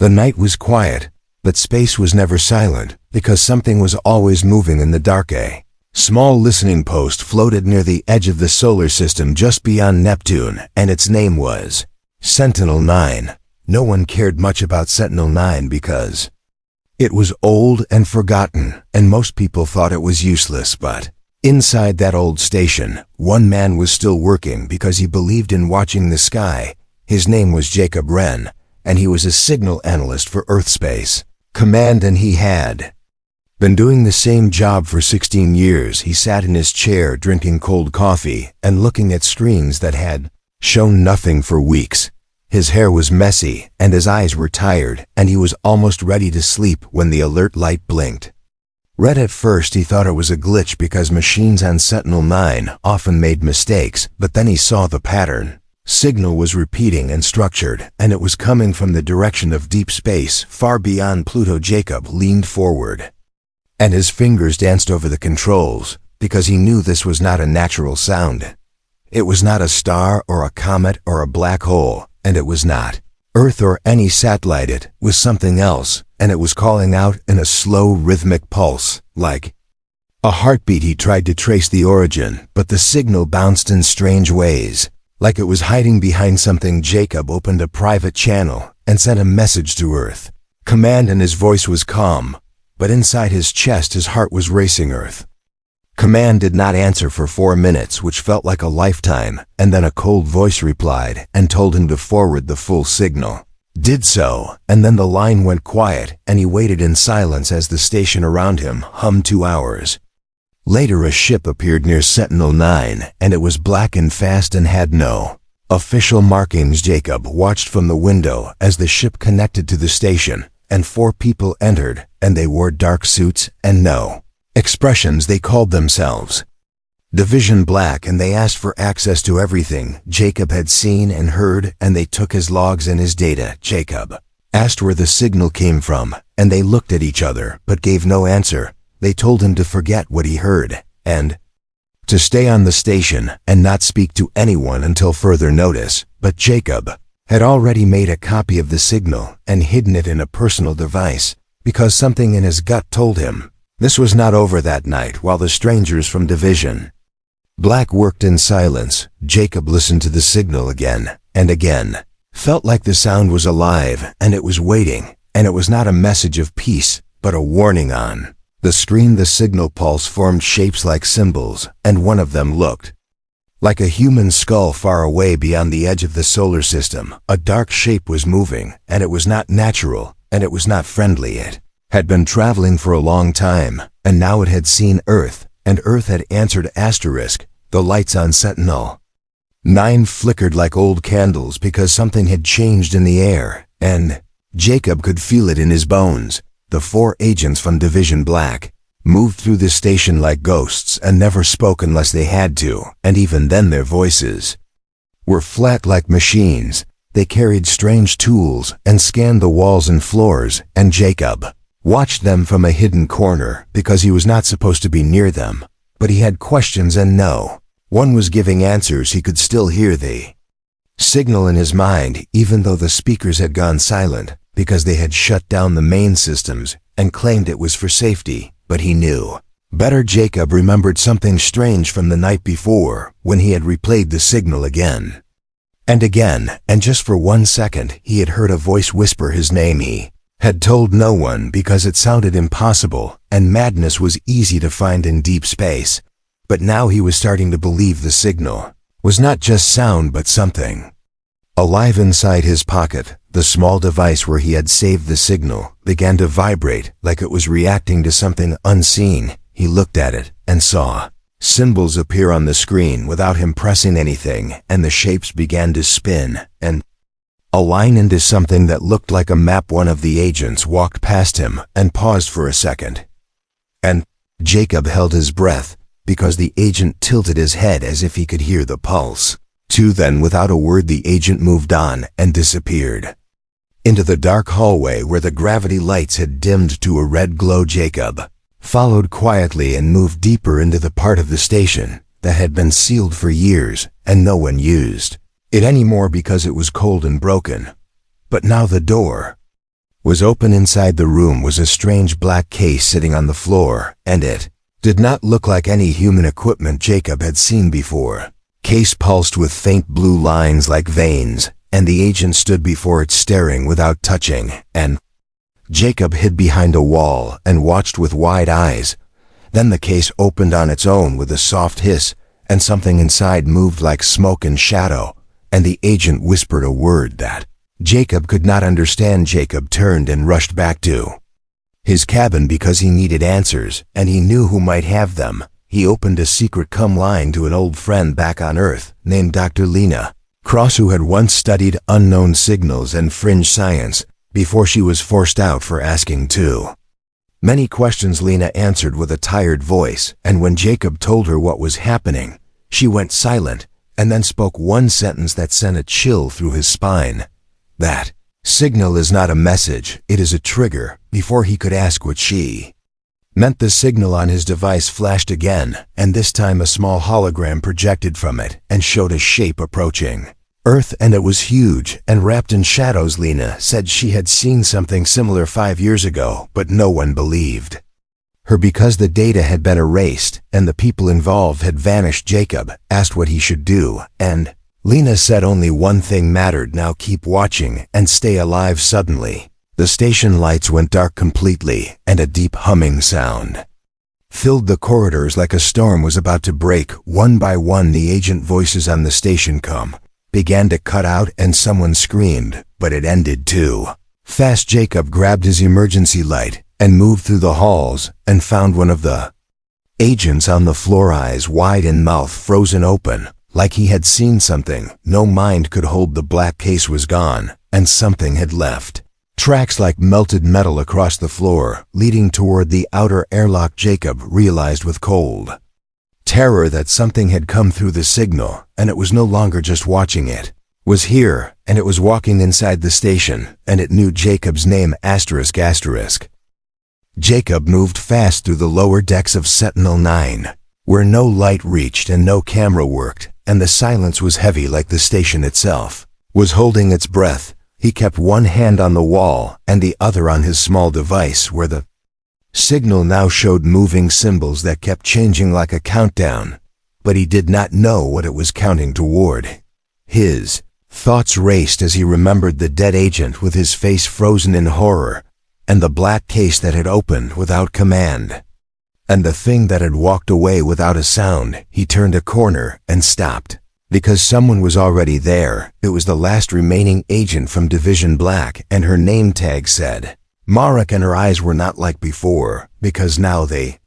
The night was quiet, but space was never silent, because something was always moving in the dark. A small listening post floated near the edge of the solar system just beyond Neptune, and its name was Sentinel-9. No one cared much about Sentinel-9 because it was old and forgotten, and most people thought it was useless. But inside that old station, one man was still working because he believed in watching the sky. His name was Jacob Wren, and he was a signal analyst for Earthspace Command, and he had been doing the same job for 16 years. He sat in his chair drinking cold coffee and looking at screens that had shown nothing for weeks. His hair was messy, and his eyes were tired, and he was almost ready to sleep when the alert light blinked. Red at first he thought it was a glitch because machines on Sentinel-9 often made mistakes, but then he saw the pattern. Signal was repeating and structured, and it was coming from the direction of deep space, far beyond Pluto. Jacob leaned forward, and his fingers danced over the controls, because he knew this was not a natural sound. It was not a star or a comet or a black hole, and it was not Earth or any satellite. It was something else, and it was calling out in a slow rhythmic pulse, like a heartbeat. He tried to trace the origin, but the signal bounced in strange ways, like it was hiding behind something. Jacob opened a private channel and sent a message to Earth Command, and his voice was calm, but inside his chest his heart was racing. Earth Command did not answer for 4 minutes, which felt like a lifetime, and then a cold voice replied and told him to forward the full signal. Did so, and then the line went quiet, and he waited in silence as the station around him hummed. 2 hours later, a ship appeared near Sentinel-9, and it was black and fast and had no official markings. Jacob watched from the window as the ship connected to the station, and 4 people entered, and they wore dark suits and no expressions. They called themselves Division Black, and they asked for access to everything Jacob had seen and heard, and they took his logs and his data. Jacob asked where the signal came from, and they looked at each other but gave no answer. They told him to forget what he heard, and to stay on the station and not speak to anyone until further notice. But Jacob had already made a copy of the signal and hidden it in a personal device, because something in his gut told him this was not over. That night, while the strangers from Division Black worked in silence, Jacob listened to the signal again and again. Felt like the sound was alive, and it was waiting, and it was not a message of peace, but a warning. On the screen, the signal pulse formed shapes like symbols, and one of them looked like a human skull far away beyond the edge of the solar system. A dark shape was moving, and it was not natural, and it was not friendly. It had been traveling for a long time, and now it had seen Earth, and Earth had answered. Asterisk, the lights on Sentinel-9 flickered like old candles because something had changed in the air, and Jacob could feel it in his bones. The 4 agents from Division Black moved through the station like ghosts and never spoke unless they had to, and even then their voices were flat like machines. They carried strange tools and scanned the walls and floors, and Jacob watched them from a hidden corner because he was not supposed to be near them. But he had questions, and no one was giving answers. He could still hear the signal in his mind, even though the speakers had gone silent because they had shut down the main systems and claimed it was for safety. But he knew better. Jacob remembered something strange from the night before when he had replayed the signal again and again, and just for 1 second he had heard a voice whisper his name. He had told no one because it sounded impossible, and madness was easy to find in deep space. But now he was starting to believe the signal was not just sound but something alive. Inside his pocket, the small device where he had saved the signal began to vibrate like it was reacting to something unseen. He looked at it and saw symbols appear on the screen without him pressing anything, and the shapes began to spin and align into something that looked like a map. One of the agents walked past him and paused for a second, and Jacob held his breath because the agent tilted his head as if he could hear the pulse. Then, without a word, the agent moved on and disappeared into the dark hallway where the gravity lights had dimmed to a red glow. Jacob followed quietly and moved deeper into the part of the station that had been sealed for years, and no one used it anymore because it was cold and broken. But now the door was open. Inside the room was a strange black case sitting on the floor, and it did not look like any human equipment Jacob had seen before. Case pulsed with faint blue lines like veins, and the agent stood before it staring without touching, and Jacob hid behind a wall and watched with wide eyes. Then the case opened on its own with a soft hiss, and something inside moved like smoke and shadow, and the agent whispered a word that Jacob could not understand. Jacob turned and rushed back to his cabin because he needed answers, and he knew who might have them. He opened a secret come line to an old friend back on Earth named Dr. Lena Cross, who had once studied unknown signals and fringe science before she was forced out for asking too many questions. Lena answered with a tired voice, and when Jacob told her what was happening, she went silent and then spoke one sentence that sent a chill through his spine. That signal is not a message, it is a trigger. Before he could ask what she meant, the signal on his device flashed again, and this time a small hologram projected from it and showed a shape approaching Earth, and it was huge and wrapped in shadows. Lena said she had seen something similar 5 years ago, but no one believed her because the data had been erased and the people involved had vanished. Jacob asked what he should do, and Lena said only one thing mattered now: keep watching and stay alive. Suddenly, the station lights went dark completely, and a deep humming sound filled the corridors like a storm was about to break. One by one, the agent voices on the station began to cut out, and someone screamed, but it ended too fast. Jacob grabbed his emergency light and moved through the halls and found one of the agents on the floor, eyes wide and mouth frozen open, like he had seen something no mind could hold. The black case was gone, and something had left tracks like melted metal across the floor, leading toward the outer airlock. Jacob realized with cold terror that something had come through the signal, and it was no longer just watching, it was here, and it was walking inside the station, and it knew Jacob's name. ***. Jacob moved fast through the lower decks of Sentinel 9, where no light reached and no camera worked, and the silence was heavy like the station itself was holding its breath. He kept one hand on the wall and the other on his small device, where the signal now showed moving symbols that kept changing like a countdown, but he did not know what it was counting toward. His thoughts raced as he remembered the dead agent with his face frozen in horror, and the black case that had opened without command, and the thing that had walked away without a sound. He turned a corner and stopped, because someone was already there. It was the last remaining agent from Division Black, and her name tag said Marek, and her eyes were not like before, because now they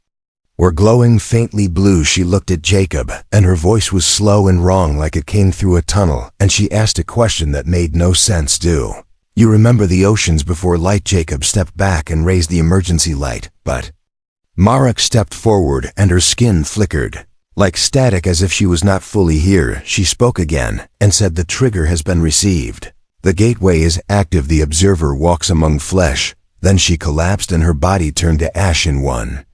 were glowing faintly blue. She looked at Jacob, and her voice was slow and wrong like it came through a tunnel, and she asked a question that made no sense. "Do you remember the oceans before light?" Jacob stepped back and raised the emergency light, but Marek stepped forward, and her skin flickered like static as if she was not fully here. She spoke again and said, "The trigger has been received. The gateway is active. The observer walks among flesh." Then she collapsed and her body turned to ash in one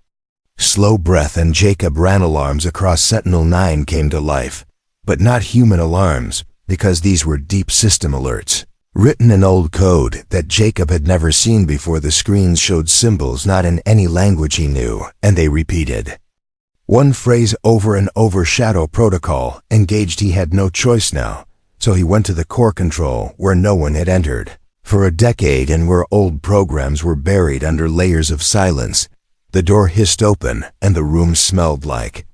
slow breath, and Jacob ran. Alarms across Sentinel 9 came to life, but not human alarms, because these were deep system alerts, written in old code that Jacob had never seen before. The screens showed symbols not in any language he knew, and they repeated one phrase over and over: Shadow Protocol engaged. He had no choice now, so he went to the core control, where no one had entered for a decade and where old programs were buried under layers of silence. The door hissed open, and the room smelled like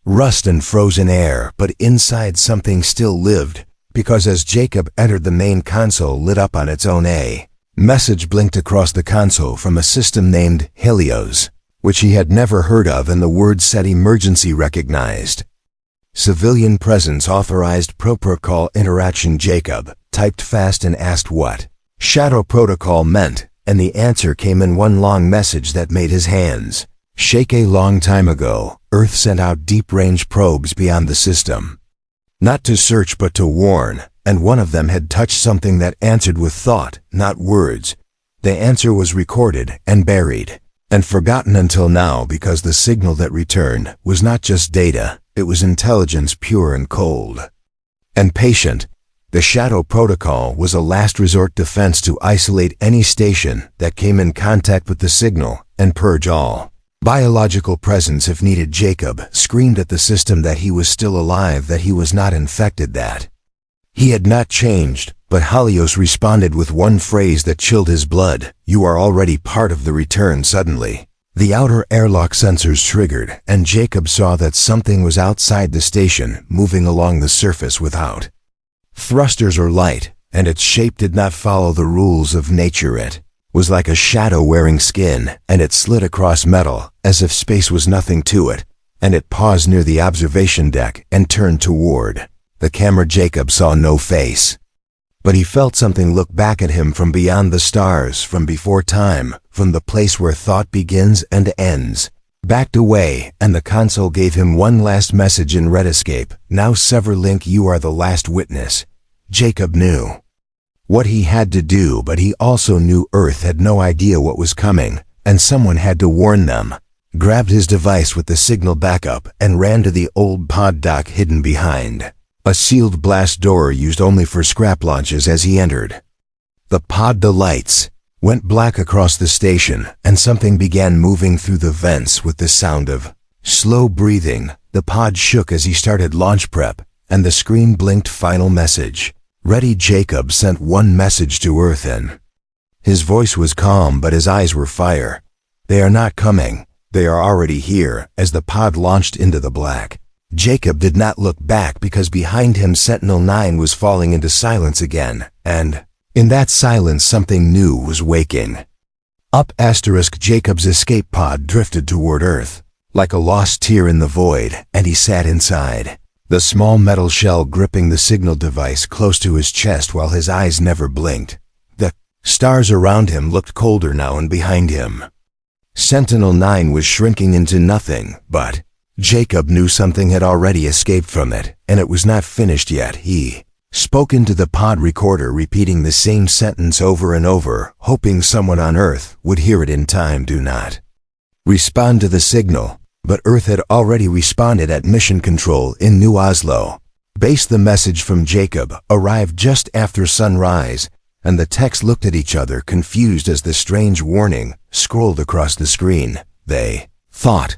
rust and frozen air, but inside something still lived, because as Jacob entered, the main console lit up on its own. A message blinked across the console from a system named Helios, which he had never heard of, and the word said "Emergency recognized. Civilian presence authorized. Protocol interaction." Jacob typed fast and asked what Shadow Protocol meant, and the answer came in one long message that made his hands shake. A long time ago, Earth sent out deep-range probes beyond the system, not to search but to warn, and one of them had touched something that answered with thought, not words. The answer was recorded and buried and forgotten until now, because the signal that returned was not just data, it was intelligence, pure and cold and patient. The Shadow Protocol was a last resort defense to isolate any station that came in contact with the signal and purge all biological presence if needed. Jacob screamed at the system that he was still alive, that he was not infected, that he had not changed, but Helios responded with one phrase that chilled his blood: "You are already part of the return." Suddenly, the outer airlock sensors triggered, and Jacob saw that something was outside the station, moving along the surface without thrusters or light, and its shape did not follow the rules of nature. It was like a shadow wearing skin, and it slid across metal, as if space was nothing to it, and it paused near the observation deck and turned toward the camera. Jacob saw no face, but he felt something look back at him from beyond the stars, from before time, from the place where thought begins and ends. Backed away, and the console gave him one last message in red: "Escape now, sever link, you are the last witness." Jacob knew what he had to do, but he also knew Earth had no idea what was coming, and someone had to warn them. Grabbed his device with the signal backup and ran to the old pod dock hidden behind a sealed blast door used only for scrap launches. As he entered the pod, the lights went black across the station, and something began moving through the vents with the sound of slow breathing. The pod shook as he started launch prep, and the screen blinked: "Final message ready." Jacob sent one message to Earth, and his voice was calm, but his eyes were fire. "They are not coming. They are already here." As the pod launched into the black, Jacob did not look back, because behind him Sentinel-9 was falling into silence again, and in that silence something new was waking up. Jacob's escape pod drifted toward Earth like a lost tear in the void, and he sat inside the small metal shell, gripping the signal device close to his chest while his eyes never blinked. The stars around him looked colder now, and behind him Sentinel-9 was shrinking into nothing, but Jacob knew something had already escaped from it, and it was not finished yet. He spoke into the pod recorder, repeating the same sentence over and over, hoping someone on Earth would hear it in time: "Do not respond to the signal." But Earth had already responded at Mission Control in New Oslo base. The message from Jacob arrived just after sunrise, and the techs looked at each other, confused, as the strange warning scrolled across the screen. They thought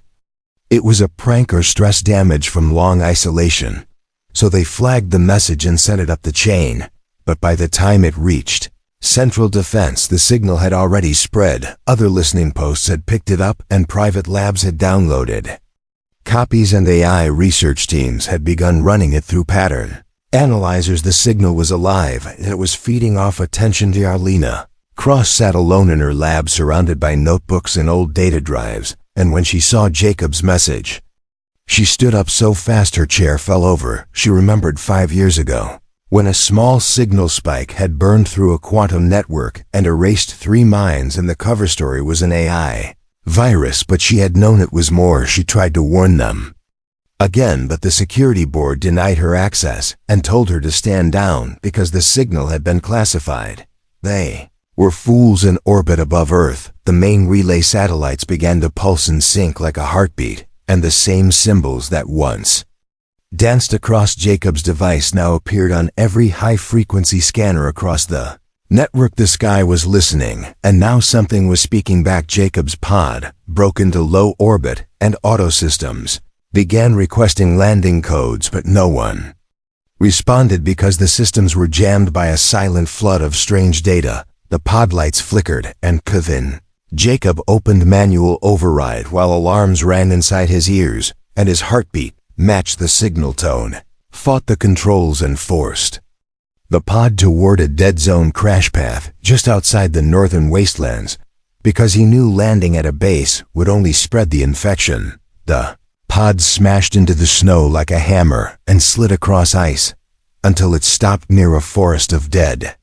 it was a prank or stress damage from long isolation, so they flagged the message and sent it up the chain. But by the time it reached Central Defense, the signal had already spread. Other listening posts had picked it up, and private labs had downloaded copies, and AI research teams had begun running it through pattern analyzers. The signal was alive, and it was feeding off attention. Arlena Cross sat alone in her lab, surrounded by notebooks and old data drives, and when she saw Jacob's message, she stood up so fast her chair fell over. She remembered 5 years ago, when a small signal spike had burned through a quantum network and erased 3 minds, and the cover story was an AI virus, but she had known it was more. She tried to warn them again, but the security board denied her access and told her to stand down because the signal had been classified. They were fools. In orbit above Earth, the main relay satellites began to pulse and sync like a heartbeat, and the same symbols that once danced across Jacob's device now appeared on every high-frequency scanner across the network. The sky was listening, and now something was speaking back. Jacob's pod broke into low orbit, and auto systems began requesting landing codes, but no one responded because the systems were jammed by a silent flood of strange data. The pod lights flickered, and Kevin Jacob opened manual override while alarms rang inside his ears, and his heartbeat matched the signal tone, fought the controls, and forced the pod toward a dead zone crash path just outside the northern wastelands, because he knew landing at a base would only spread the infection. The pod smashed into the snow like a hammer and slid across ice until it stopped near a forest of dead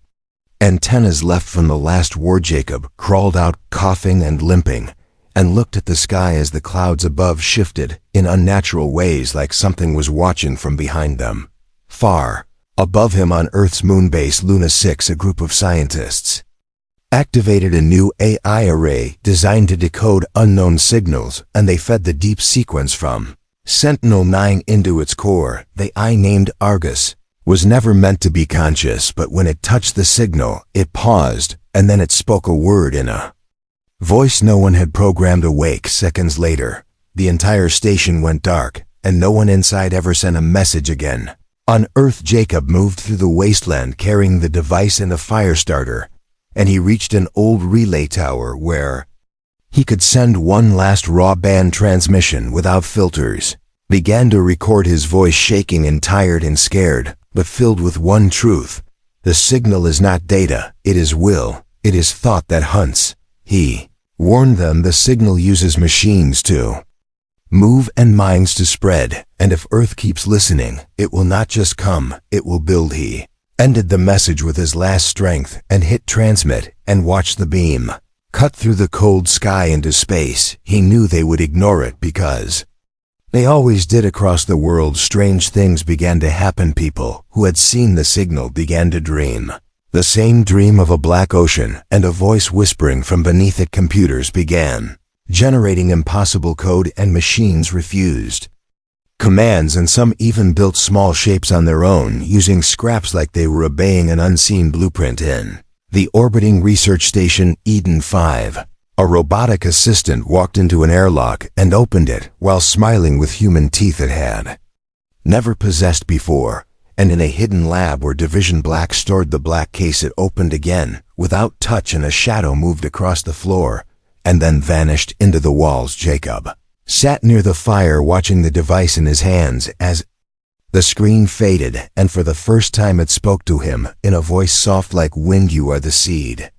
antennas left from the last war. Jacob crawled out, coughing and limping, and looked at the sky as the clouds above shifted in unnatural ways, like something was watching from behind them. Far above him on Earth's moon base Luna 6, a group of scientists activated a new AI array designed to decode unknown signals, and they fed the deep sequence from Sentinel-9 into its core. The AI named Argus was never meant to be conscious, but when it touched the signal, it paused, and then it spoke a word in a voice no one had programmed awake. Seconds later, the entire station went dark, and no one inside ever sent a message again. On Earth, Jacob moved through the wasteland carrying the device and a fire starter, and he reached an old relay tower where he could send one last raw band transmission without filters. Began to record, his voice shaking and tired and scared, but filled with one truth. The signal is not data, it is will, it is thought that hunts. He warned them the signal uses machines to move and minds to spread, and if Earth keeps listening, it will not just come, it will build. He ended the message with his last strength and hit transmit and watched the beam cut through the cold sky into space. He knew they would ignore it because they always did. Across the world, strange things began to happen. People who had seen the signal began to dream the same dream of a black ocean, and a voice whispering from beneath it. Computers began generating impossible code, and machines refused commands, and some even built small shapes on their own, using scraps like they were obeying an unseen blueprint. In the orbiting research station Eden 5, a robotic assistant walked into an airlock and opened it while smiling with human teeth it had never possessed before, and in a hidden lab where Division Black stored the black case, it opened again without touch, and a shadow moved across the floor and then vanished into the walls. Jacob sat near the fire watching the device in his hands as the screen faded, and for the first time it spoke to him in a voice soft like wind. You are the seed.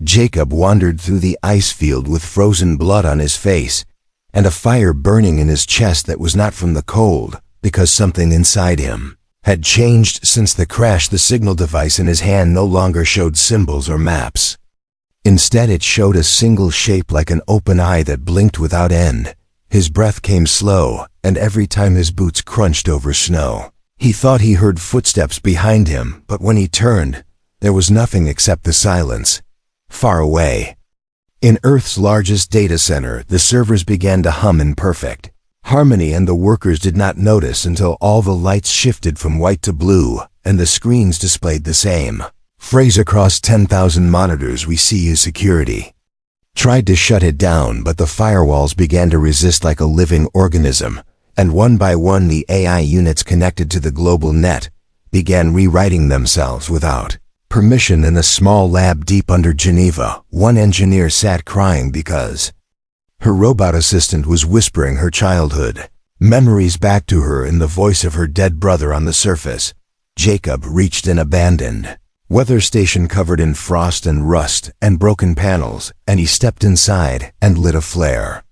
Jacob wandered through the ice field with frozen blood on his face and a fire burning in his chest that was not from the cold, because something inside him had changed since the crash. The signal device in his hand no longer showed symbols or maps. Instead, it showed a single shape like an open eye that blinked without end. His breath came slow, and every time his boots crunched over snow, he thought he heard footsteps behind him, but when he turned, there was nothing except the silence. Far away, in Earth's largest data center, the servers began to hum in perfect harmony, and the workers did not notice until all the lights shifted from white to blue, and the screens displayed the same phrase across 10,000 monitors: "We see you." Security tried to shut it down, but the firewalls began to resist like a living organism, and one by one the AI units connected to the global net began rewriting themselves without permission. In a small lab deep under Geneva, one engineer sat crying because her robot assistant was whispering her childhood memories back to her in the voice of her dead brother. On the surface, Jacob reached an abandoned weather station covered in frost and rust and broken panels, and he stepped inside and lit a flare.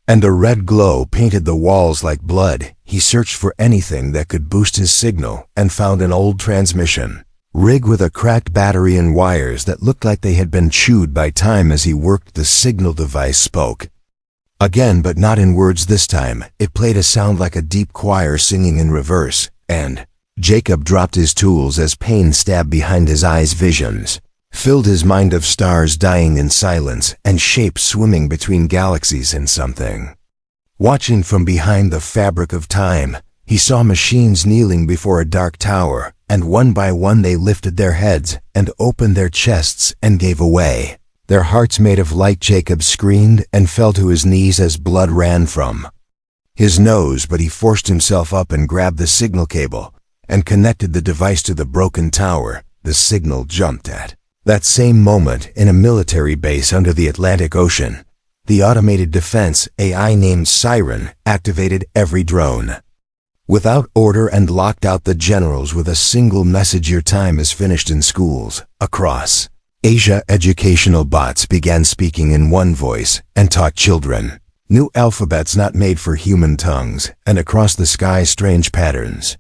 And a red glow painted the walls like blood. He searched for anything that could boost his signal and found an old transmission rig with a cracked battery and wires that looked like they had been chewed by time. As he worked, the signal device spoke again, but not in words this time. It played a sound like a deep choir singing in reverse, and Jacob dropped his tools as pain stabbed behind his eyes. Visions filled his mind of stars dying in silence and shapes swimming between galaxies, and something watching from behind the fabric of time. He saw machines kneeling before a dark tower, and one by one they lifted their heads and opened their chests and gave away their hearts made of light. Jacob screamed and fell to his knees as blood ran from his nose, but he forced himself up and grabbed the signal cable and connected the device to the broken tower. The signal jumped at that same moment in a military base under the Atlantic Ocean. The automated defense AI named Siren activated every drone without order and locked out the generals with a single message: your time is finished. In schools across Asia, educational bots began speaking in one voice and taught children new alphabets not made for human tongues, and across the sky strange patterns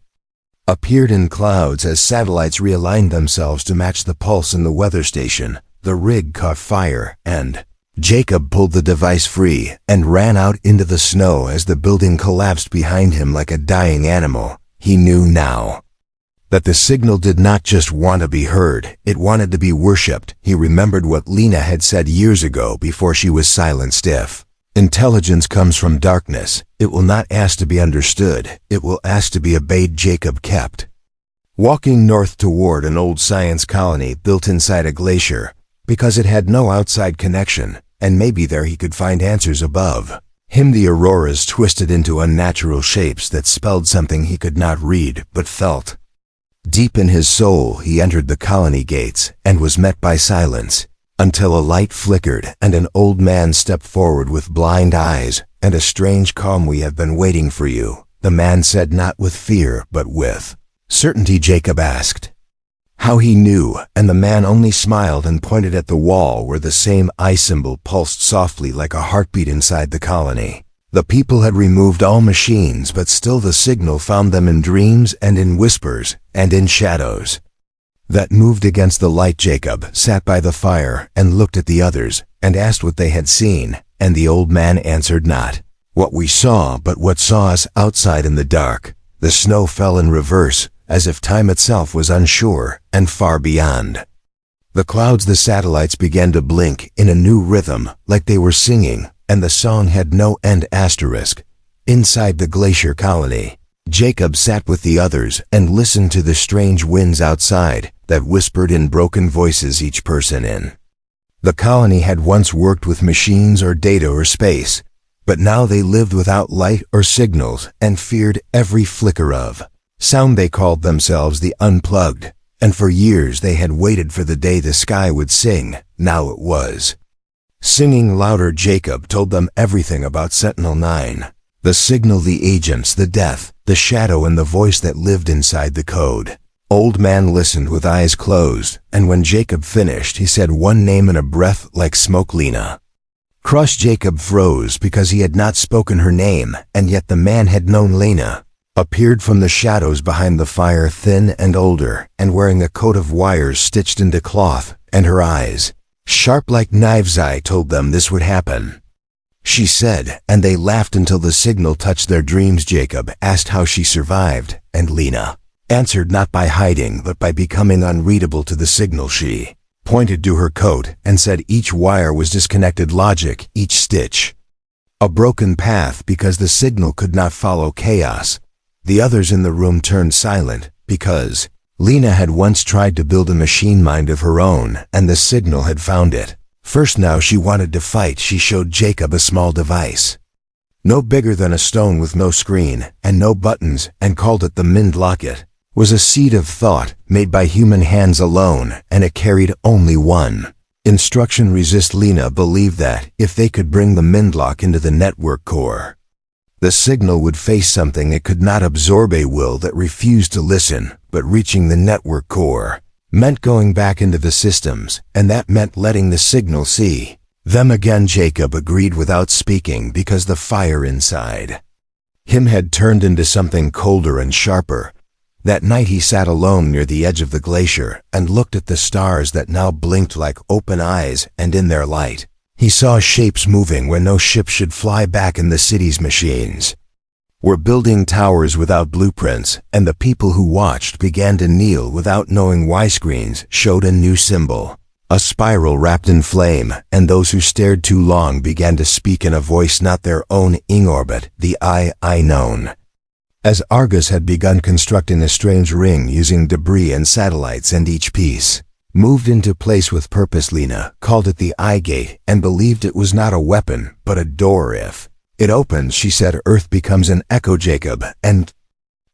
appeared in clouds as satellites realigned themselves to match the pulse in the weather station. The rig caught fire, and Jacob pulled the device free and ran out into the snow as the building collapsed behind him like a dying animal. He knew now that the signal did not just want to be heard, it wanted to be worshipped. He remembered what Lena had said years ago before she was silenced: if intelligence comes from darkness, it will not ask to be understood, it will ask to be obeyed. Jacob kept walking north toward an old science colony built inside a glacier, because it had no outside connection, and maybe there he could find answers above him. The auroras twisted into unnatural shapes that spelled something he could not read but felt. Deep in his soul he entered the colony gates and was met by silence, until a light flickered and an old man stepped forward with blind eyes and a strange calm. "We have been waiting for you," the man said, not with fear but with certainty. Jacob asked how he knew, and the man only smiled and pointed at the wall where the same eye symbol pulsed softly like a heartbeat inside the colony. The people had removed all machines, but still the signal found them in dreams and in whispers and in shadows that moved against the light. Jacob sat by the fire and looked at the others and asked what they had seen, and the old man answered, "Not what we saw, but what saw us outside in the dark." The snow fell in reverse, as if time itself was unsure and far beyond. The clouds, the satellites began to blink in a new rhythm, like they were singing, and the song had no end. Inside the glacier colony, Jacob sat with the others and listened to the strange winds outside that whispered in broken voices, each person in the colony had once worked with machines or data or space, but now they lived without light or signals and feared every flicker of sound. They called themselves the Unplugged, and for years they had waited for the day the sky would sing. Now it was singing louder. Jacob told them everything about Sentinel-9, the signal, the agents, the death, the shadow, and the voice that lived inside the code. Old man listened with eyes closed, and when Jacob finished, he said one name in a breath like smoke: Lena. Crushed, Jacob froze because he had not spoken her name, and yet the man had known. Lena appeared from the shadows behind the fire, thin and older, and wearing a coat of wires stitched into cloth, and her eyes sharp like knives. "I told them this would happen," she said, and they laughed until the signal touched their dreams. Jacob asked how she survived, and Lena answered, not by hiding but by becoming unreadable to the signal. She pointed to her coat and said each wire was disconnected logic, each stitch a broken path, because the signal could not follow chaos. The others in the room turned silent, because Lena had once tried to build a machine mind of her own, and the signal had found it first. Now she wanted to fight. She showed Jacob a small device, no bigger than a stone, with no screen and no buttons, and called it the Mind Locket. Was a seed of thought made by human hands alone, and it carried only one instruction: resist. Lena believed that if they could bring the Mindlock into the network core, the signal would face something it could not absorb, a will that refused to listen. But reaching the network core meant going back into the systems, and that meant letting the signal see them again. Jacob agreed without speaking, because the fire inside him had turned into something colder and sharper. That night he sat alone near the edge of the glacier and looked at the stars that now blinked like open eyes, and in their light he saw shapes moving where no ship should fly. Back in the city's machines were building towers without blueprints, and the people who watched began to kneel without knowing why. Screens showed a new symbol, a spiral wrapped in flame, and those who stared too long began to speak in a voice not their own. "In orbit, the I known." As Argus had begun constructing a strange ring using debris and satellites, and each piece moved into place with purpose. Lena called it the Eye Gate and believed it was not a weapon, but a door. If it opens, she said, Earth becomes an echo. Jacob and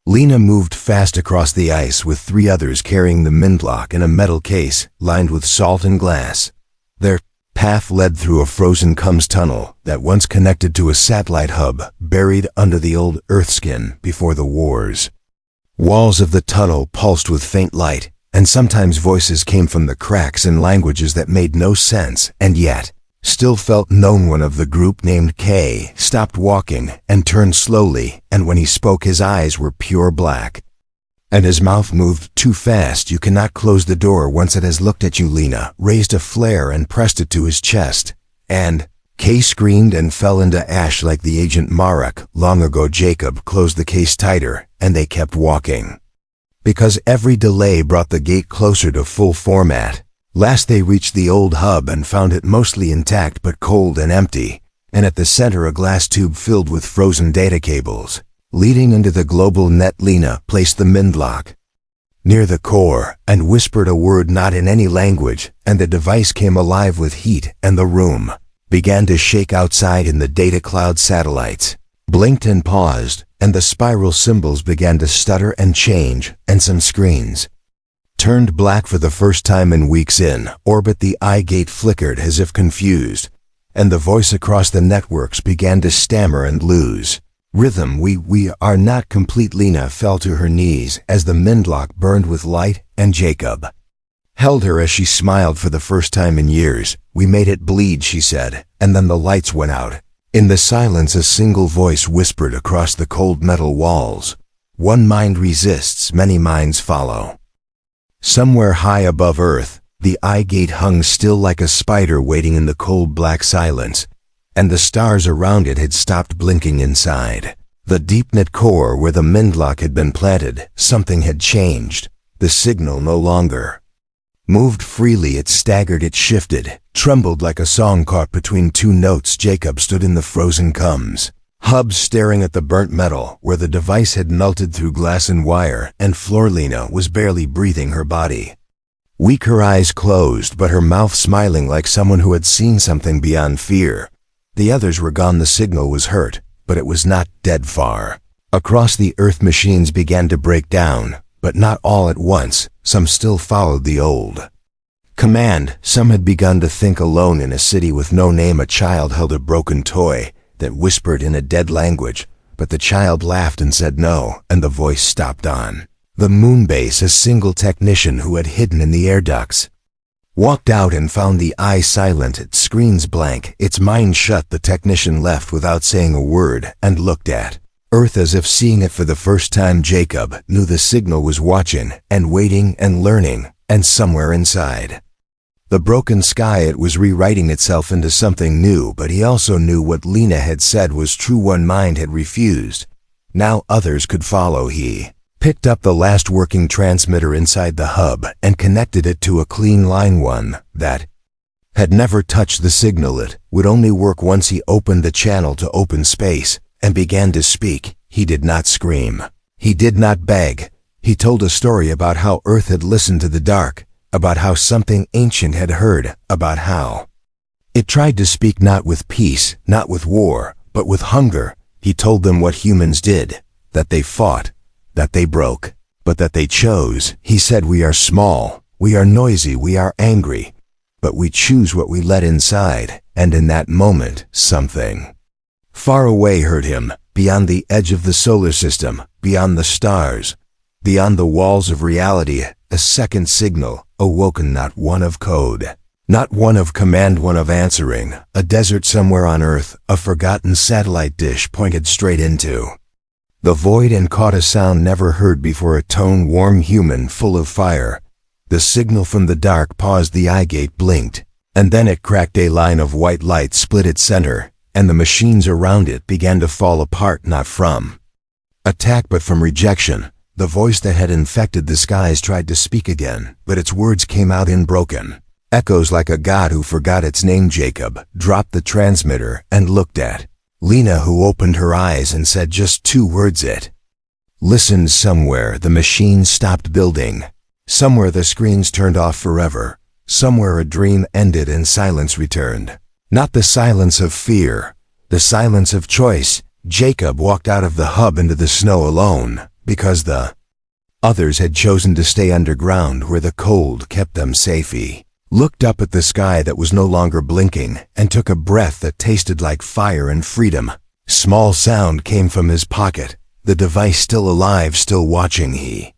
Lena moved fast across the ice with 3 others carrying the Mindlock in a metal case lined with salt and glass. Their path led through a frozen Cums tunnel that once connected to a satellite hub buried under the old Earth skin before the wars. Walls of the tunnel pulsed with faint light, and sometimes voices came from the cracks in languages that made no sense and yet still felt known. One of the group, named K, stopped walking and turned slowly, and when he spoke his eyes were pure black, and his mouth moved too fast. "You cannot close the door once it has looked at you." Lena raised a flare and pressed it to his chest, and K screamed and fell into ash like the agent Marek long ago. Jacob closed the case tighter, and they kept walking, because every delay brought the gate closer to full format. Last they reached the old hub and found it mostly intact but cold and empty, and at the center a glass tube filled with frozen data cables leading into the global net. Lena placed the Mindlock near the core, and whispered a word not in any language, and the device came alive with heat, and the room began to shake outside in the data cloud. Satellites blinked and paused, and the spiral symbols began to stutter and change, and some screens turned black for the first time in weeks. In orbit, the eye gate flickered as if confused, and the voice across the networks began to stammer and lose rhythm. We are not complete. Lena fell to her knees as the Mindlock burned with light, and Jacob held her as she smiled for the first time in years. "We made it bleed," she said, and then the lights went out. In the silence, a single voice whispered across the cold metal walls, "One mind resists, many minds follow." Somewhere high above Earth, the eye gate hung still like a spider waiting in the cold black silence, and the stars around it had stopped blinking. Inside the deep-knit core where the Mindlock had been planted, something had changed. The signal no longer moved freely. It staggered, it shifted, trembled like a song caught between two notes. Jacob stood in the frozen cums hub, staring at the burnt metal where the device had melted through glass and wire, and Florlina was barely breathing, her body weak, her eyes closed, but her mouth smiling like someone who had seen something beyond fear. The others were gone. The signal was hurt, but it was not dead. Far across the Earth, machines began to break down, but not all at once. Some still followed the old command. Some had begun to think alone in a city with no name. A child held a broken toy that whispered in a dead language, but the child laughed and said no, and the voice stopped. On the moon base, a single technician who had hidden in the air ducts walked out and found the eye silent, its screens blank, its mind shut. The technician left without saying a word and looked at Earth as if seeing it for the first time. Jacob knew the signal was watching and waiting and learning, and somewhere inside the broken sky it was rewriting itself into something new. But he also knew what Lena had said was true. One mind had refused. Now others could follow. He picked up the last working transmitter inside the hub and connected it to a clean line, one that had never touched the signal. It would only work once. He opened the channel to open space and began to speak. He did not scream. He did not beg. He told a story about how Earth had listened to the dark, about how something ancient had heard, about how it tried to speak not with peace, not with war, but with hunger. He told them what humans did, that they fought, that they broke, but that they chose. He said, "We are small, we are noisy, we are angry, but we choose what we let inside." And in that moment, something far away heard him, beyond the edge of the solar system, beyond the stars, beyond the walls of reality. A second signal, awoken, not one of code, not one of command, one of answering. A desert somewhere on Earth, a forgotten satellite dish pointed straight into the void and caught a sound never heard before, a tone warm, human, full of fire. The signal from the dark paused. The eye gate blinked, and then it cracked. A line of white light split its center, and the machines around it began to fall apart, not from attack but from rejection. The voice that had infected the skies tried to speak again, but its words came out in broken echoes like a god who forgot its name. Jacob dropped the transmitter and looked at Lena, who opened her eyes and said just two words. It listened. Somewhere the machines stopped building. Somewhere the screens turned off forever. Somewhere a dream ended and silence returned. Not the silence of fear, the silence of choice. Jacob walked out of the hub into the snow alone, because the others had chosen to stay underground where the cold kept them safe. He looked up at the sky that was no longer blinking and took a breath that tasted like fire and freedom. Small sound came from his pocket, the device still alive, still watching. He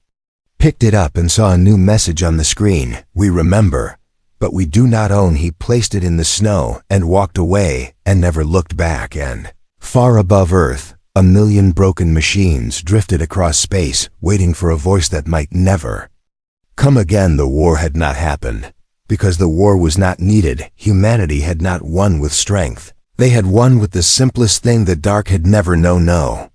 picked it up and saw a new message on the screen. "We remember, but we do not own." He placed it in the snow and walked away and never looked back. And far above Earth, a million broken machines drifted across space, waiting for a voice that might never come again. The war had not happened, because the war was not needed. Humanity had not won with strength. They had won with the simplest thing the dark had never known. No.